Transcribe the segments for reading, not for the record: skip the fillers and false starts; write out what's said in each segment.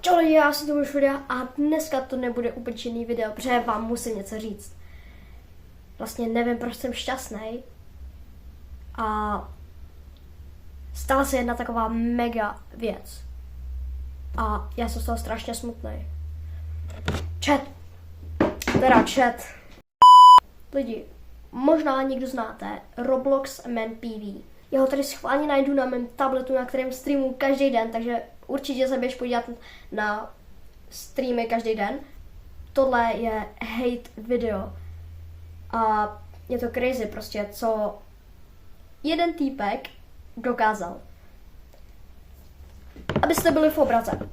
Čau lidi, já si to už videa a dneska to nebude upečený video, protože vám musím něco říct. Vlastně nevím, proč jsem šťastný. A stala se jedna taková mega věc. A já jsem z toho strašně smutný. Chat. Lidi, možná někdo znáte Roblox Man PV. Já ho tady schválně najdu na mém tabletu, na kterém streamu každý den, takže určitě se běž podívat na streamy každý den. Tohle je hate video. A je to crazy prostě, co jeden týpek dokázal. Abyste byli v obraze.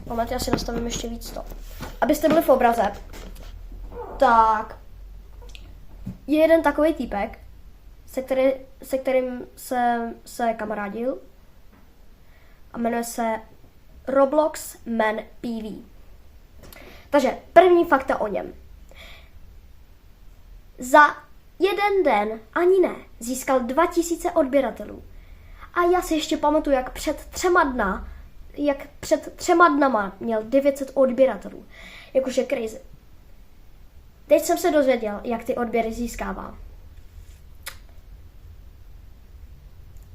Moment, já si nastavím ještě víc to. Abyste byli v obraze, tak je jeden takový týpek, se kterým jsem se kamarádil a jmenuje se Roblox Man PV. Takže první fakta o něm. Za jeden den, ani ne, získal 2000 odběratelů. A já si ještě pamatuju, jak před třema dnama měl 900 odběratelů. Jakože crazy. Teď jsem se dozvěděl, jak ty odběry získává.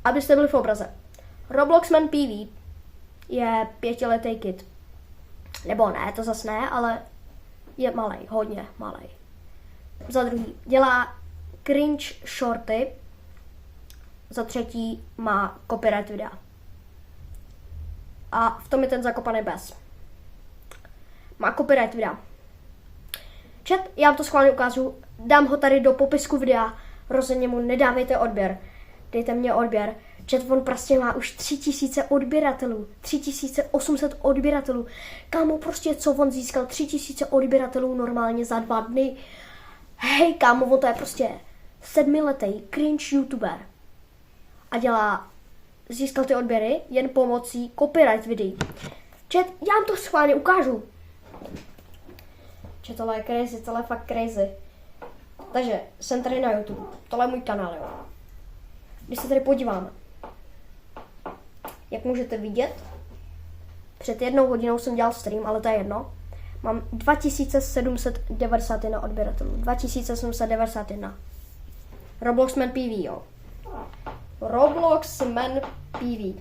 Abyste byli v obraze. Roblox Man PV je 5letý kid. Nebo ne, to zas ne, ale je malej, hodně malej. Za druhý, dělá cringe shorty. Za třetí, má copyright videa. A v tom je ten zakopaný bez. Má copyright videa. Chat, já vám to schválně ukážu, dám ho tady do popisku videa, rozhodně mu nedávejte odběr. Dejte mě odběr. Chat, on prostě má už 3000 odběratelů, 3800 odběratelů. Kámo, prostě co on získal 3000 odběratelů normálně za 2 dny. Hej, kámo, on to je prostě 7letý cringe youtuber. A získal ty odběry jen pomocí copyright videí. Chat, já vám to schválně ukážu. Chat, tohle je crazy, tohle je fakt crazy. Takže jsem tady na YouTube, tohle je můj kanál, jo. Když se tady podíváme, jak můžete vidět, před 1 hodinou jsem dělal stream, ale to je jedno. Mám 2791 odběratelů. 2791. Roblox Man PV, jo. Roblox Man PV.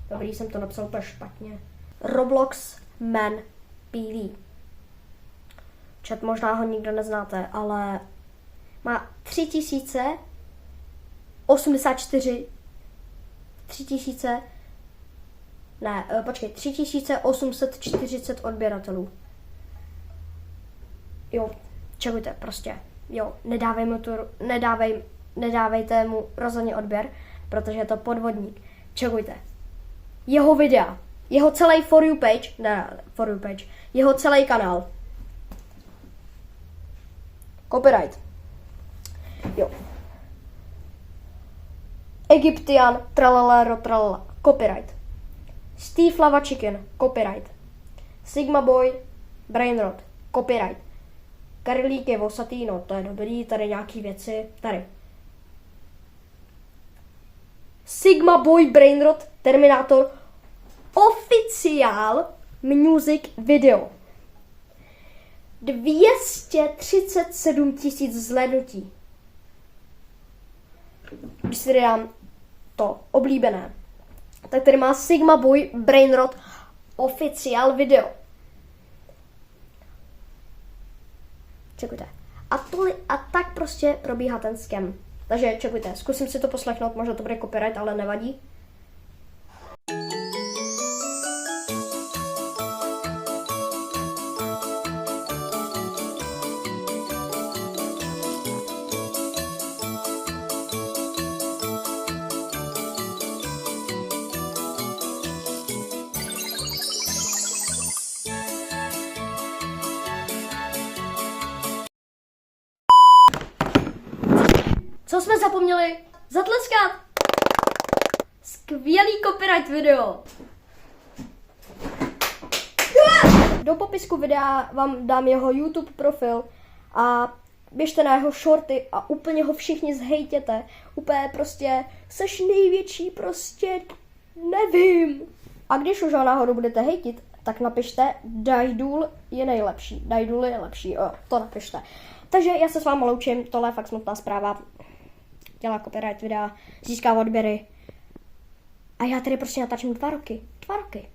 Dobrý, jsem to napsal úplně špatně. Roblox Man PV. Chat, možná ho nikdo neznáte, ale má 3840 odběratelů. Jo, čekujte, prostě. Jo, nedávejte mu rozhodně odběr, protože je to podvodník. Čekujte. Jeho videa, jeho celý jeho celý kanál. Copyright. Jo. Egyptian, tralala, tralala, copyright. Steve Lava Chicken, copyright. Sigma Boy, Brainrot, copyright. Karlík Vosatino, to je dobrý, tady nějaký věci, tady. Sigma Boy, Brainrot, Terminator, oficiál music video. 237 000 zhlédnutí. Když si dám to oblíbené, tak tady má Sigma Boy Brainrot oficiál video. Čekujte. A tak prostě probíhá ten scam. Takže čekujte, zkusím si to poslechnout, možná to bude copyright, ale nevadí. Co jsme zapomněli? Zatleskat! Skvělý copyright video! Do popisku videa vám dám jeho YouTube profil a běžte na jeho shorty a úplně ho všichni zhejtěte. Úplně prostě, seš největší prostě, nevím. A když už ho náhodou budete hejtit, tak napište Dajdůl je nejlepší. Dajdůl je lepší, jo, to napište. Takže já se s vámi loučím, tohle je fakt smutná zpráva. Dělá copyright videa, získá odběry. A já tedy prostě natáčím 2 roky. 2 roky.